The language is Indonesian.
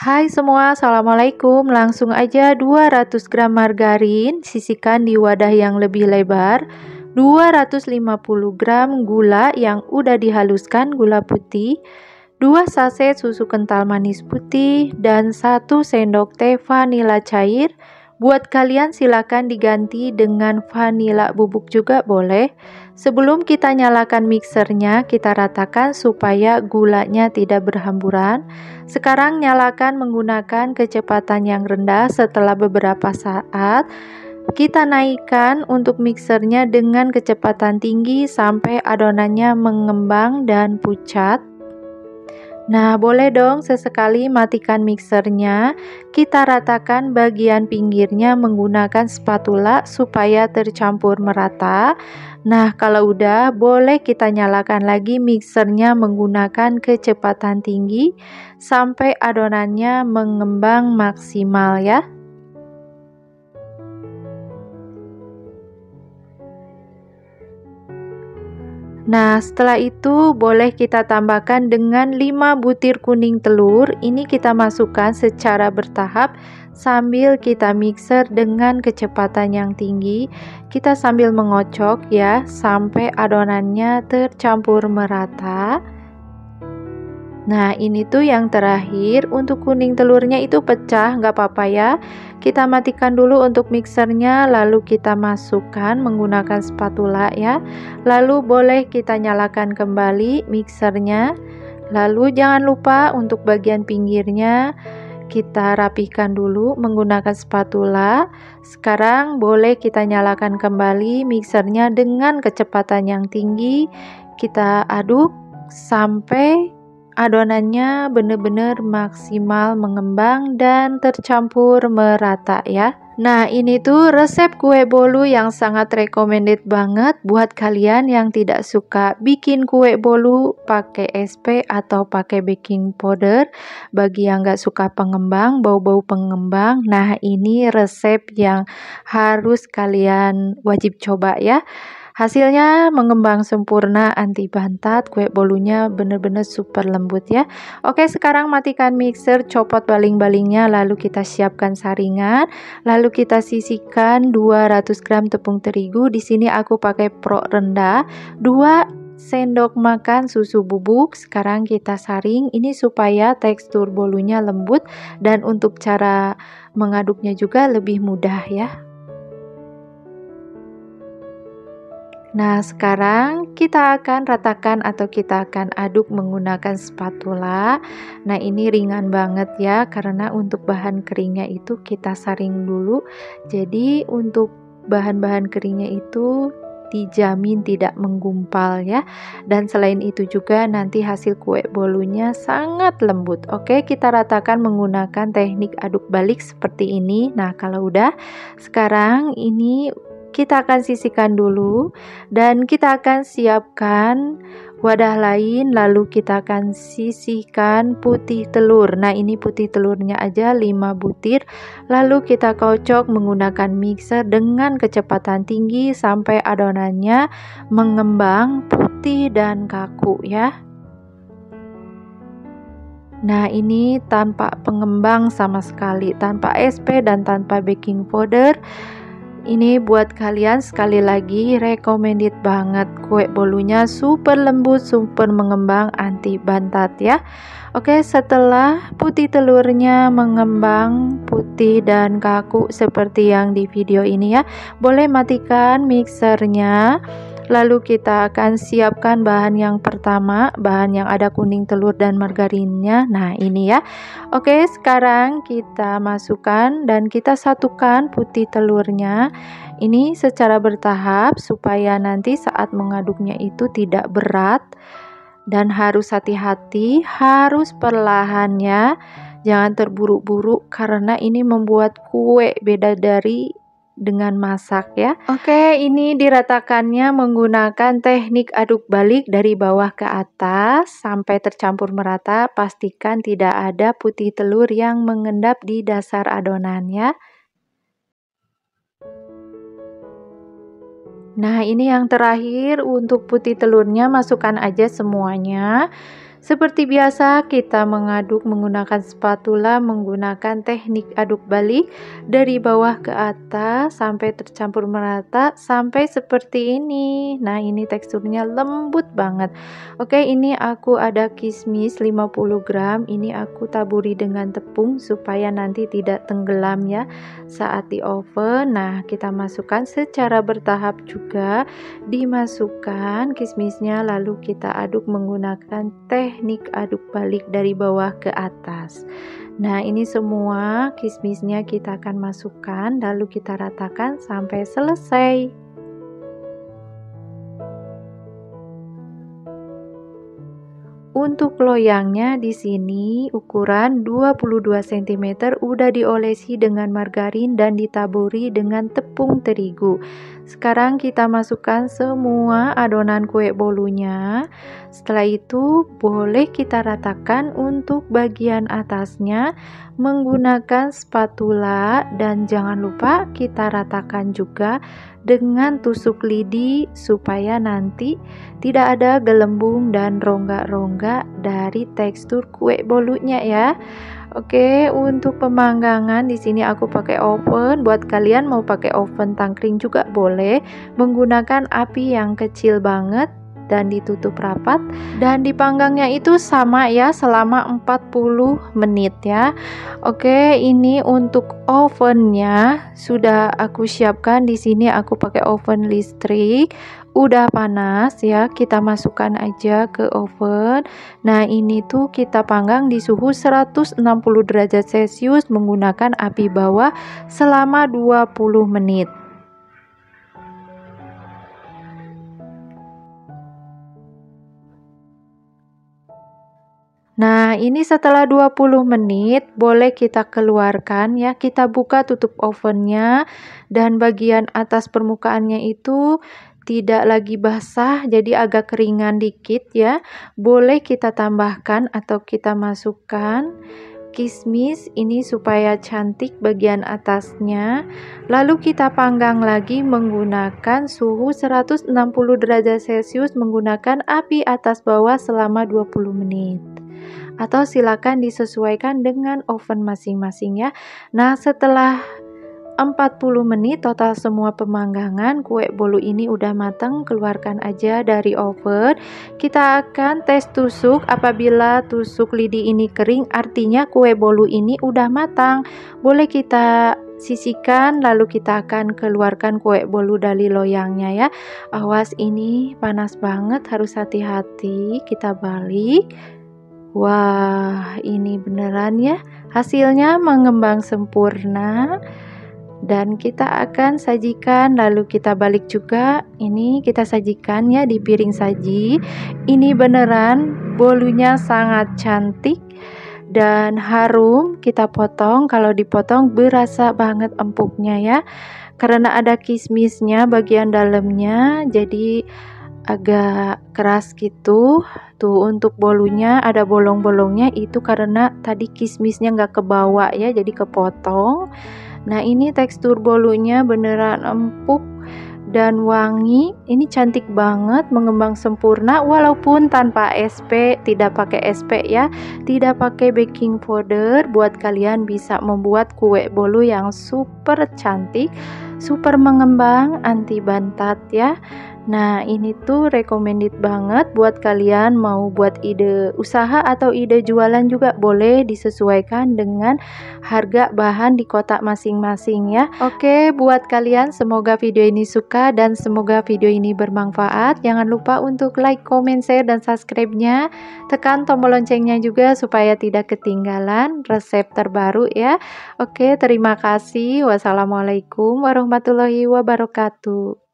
Hai semua, Assalamualaikum. Langsung aja 200 gram margarin, sisihkan di wadah yang lebih lebar. 250 gram gula yang udah dihaluskan, gula putih. 2 saset susu kental manis putih dan 1 sendok teh vanila cair. Buat kalian silakan diganti dengan vanila bubuk juga boleh. Sebelum kita nyalakan mixernya, kita ratakan supaya gulanya tidak berhamburan. Sekarang nyalakan menggunakan kecepatan yang rendah. Setelah beberapa saat, kita naikkan untuk mixernya dengan kecepatan tinggi sampai adonannya mengembang dan pucat. Nah, boleh dong sesekali matikan mixernya. Kita ratakan bagian pinggirnya menggunakan spatula supaya tercampur merata. Nah, kalau udah, boleh kita nyalakan lagi mixernya menggunakan kecepatan tinggi sampai adonannya mengembang maksimal ya. Nah, setelah itu boleh kita tambahkan dengan 5 butir kuning telur. Ini kita masukkan secara bertahap sambil kita mixer dengan kecepatan yang tinggi. Kita sambil mengocok ya sampai adonannya tercampur merata. Nah, ini tuh yang terakhir. Untuk kuning telurnya itu pecah, nggak apa-apa ya. Kita matikan dulu untuk mixernya, lalu kita masukkan menggunakan spatula ya. Lalu boleh kita nyalakan kembali mixernya. Lalu jangan lupa untuk bagian pinggirnya kita rapihkan dulu menggunakan spatula. Sekarang boleh kita nyalakan kembali mixernya dengan kecepatan yang tinggi. Kita aduk sampai adonannya benar-benar maksimal mengembang dan tercampur merata ya. Nah, ini tuh resep kue bolu yang sangat recommended banget buat kalian yang tidak suka bikin kue bolu pakai SP atau pakai baking powder. Bagi yang gak suka pengembang, bau-bau pengembang, nah ini resep yang harus kalian wajib coba ya. Hasilnya mengembang sempurna, anti bantat, kue bolunya bener-bener super lembut ya. Oke, sekarang matikan mixer, copot baling-balingnya, lalu kita siapkan saringan, lalu kita sisihkan 200 gram tepung terigu. Di sini aku pakai pro rendah, 2 sendok makan susu bubuk. Sekarang kita saring ini supaya tekstur bolunya lembut dan untuk cara mengaduknya juga lebih mudah ya. Nah, sekarang kita akan ratakan atau kita akan aduk menggunakan spatula. Nah, ini ringan banget ya, karena untuk bahan keringnya itu kita saring dulu. Jadi, untuk bahan-bahan keringnya itu dijamin tidak menggumpal ya. Dan selain itu juga nanti hasil kue bolunya sangat lembut. Oke, kita ratakan menggunakan teknik aduk balik seperti ini. Nah, kalau udah, sekarang ini kita akan sisihkan dulu dan kita akan siapkan wadah lain, lalu kita akan sisihkan putih telur. Nah, ini putih telurnya aja 5 butir. Lalu kita kocok menggunakan mixer dengan kecepatan tinggi sampai adonannya mengembang putih dan kaku ya. Nah, ini tanpa pengembang sama sekali, tanpa SP dan tanpa baking powder. Ini buat kalian sekali lagi recommended banget, kue bolunya super lembut, super mengembang, anti bantat ya. Oke, setelah putih telurnya mengembang putih dan kaku seperti yang di video ini ya, boleh matikan mixernya. Lalu kita akan siapkan bahan yang pertama, bahan yang ada kuning telur dan margarinnya. Nah, ini ya. Oke, sekarang kita masukkan dan kita satukan putih telurnya. Ini secara bertahap supaya nanti saat mengaduknya itu tidak berat dan harus hati-hati, harus perlahan ya. Jangan terburu-buru karena ini membuat kue beda dari dengan masak ya. Oke, ini diratakannya menggunakan teknik aduk balik dari bawah ke atas sampai tercampur merata. Pastikan tidak ada putih telur yang mengendap di dasar adonan ya. Nah, ini yang terakhir untuk putih telurnya, masukkan aja semuanya. Seperti biasa, kita mengaduk menggunakan spatula, menggunakan teknik aduk balik dari bawah ke atas sampai tercampur merata sampai seperti ini. Nah, ini teksturnya lembut banget. Oke, ini aku ada kismis 50 gram. Ini aku taburi dengan tepung supaya nanti tidak tenggelam ya saat di oven. Nah, kita masukkan secara bertahap juga. Dimasukkan kismisnya lalu kita aduk menggunakan teknik aduk balik dari bawah ke atas. Nah, ini semua kismisnya kita akan masukkan lalu kita ratakan sampai selesai. Untuk loyangnya di sini ukuran 22 cm udah diolesi dengan margarin dan ditaburi dengan tepung terigu. Sekarang kita masukkan semua adonan kue bolunya. Setelah itu boleh kita ratakan untuk bagian atasnya menggunakan spatula dan jangan lupa kita ratakan juga dengan tusuk lidi supaya nanti tidak ada gelembung dan rongga-rongga dari tekstur kue bolunya ya. Oke, untuk pemanggangan di sini aku pakai oven. Buat kalian mau pakai oven tangkring juga boleh, menggunakan api yang kecil banget dan ditutup rapat dan dipanggangnya itu sama ya selama 40 menit ya. Oke, ini untuk ovennya sudah aku siapkan. Di sini aku pakai oven listrik. Udah panas ya, kita masukkan aja ke oven. Nah, ini tuh kita panggang di suhu 160 derajat Celcius menggunakan api bawah selama 20 menit. Nah, ini setelah 20 menit boleh kita keluarkan ya. Kita buka tutup ovennya dan bagian atas permukaannya itu tidak lagi basah, jadi agak keringan dikit ya. Boleh kita tambahkan atau kita masukkan kismis ini supaya cantik bagian atasnya. Lalu kita panggang lagi menggunakan suhu 160 derajat Celcius menggunakan api atas bawah selama 20 menit. Atau silakan disesuaikan dengan oven masing-masing ya. Nah, setelah 40 menit total semua pemanggangan kue bolu ini udah matang, keluarkan aja dari oven. Kita akan tes tusuk. Apabila tusuk lidi ini kering artinya kue bolu ini udah matang. Boleh kita sisihkan lalu kita akan keluarkan kue bolu dari loyangnya ya. Awas, ini panas banget, harus hati-hati. Kita balik. Wah, ini beneran ya, hasilnya mengembang sempurna. Dan kita akan sajikan lalu kita balik juga. Ini kita sajikan ya di piring saji. Ini beneran bolunya sangat cantik dan harum. Kita potong, kalau dipotong berasa banget empuknya ya. Karena ada kismisnya bagian dalamnya jadi agak keras gitu. Tuh, untuk bolunya ada bolong-bolongnya itu karena tadi kismisnya nggak kebawa ya, jadi kepotong. Nah, ini tekstur bolunya beneran empuk dan wangi. Ini cantik banget, mengembang sempurna walaupun tanpa SP, tidak pakai SP ya, tidak pakai baking powder. Buat kalian bisa membuat kue bolu yang super cantik, super mengembang, anti bantat ya. Nah, ini tuh recommended banget buat kalian mau buat ide usaha atau ide jualan juga boleh, disesuaikan dengan harga bahan di kotak masing-masing ya. Oke, buat kalian semoga video ini suka dan semoga video ini bermanfaat. Jangan lupa untuk like, comment, share, dan subscribe-nya. Tekan tombol loncengnya juga supaya tidak ketinggalan resep terbaru ya. Oke, terima kasih. Wassalamualaikum warahmatullahi wabarakatuh.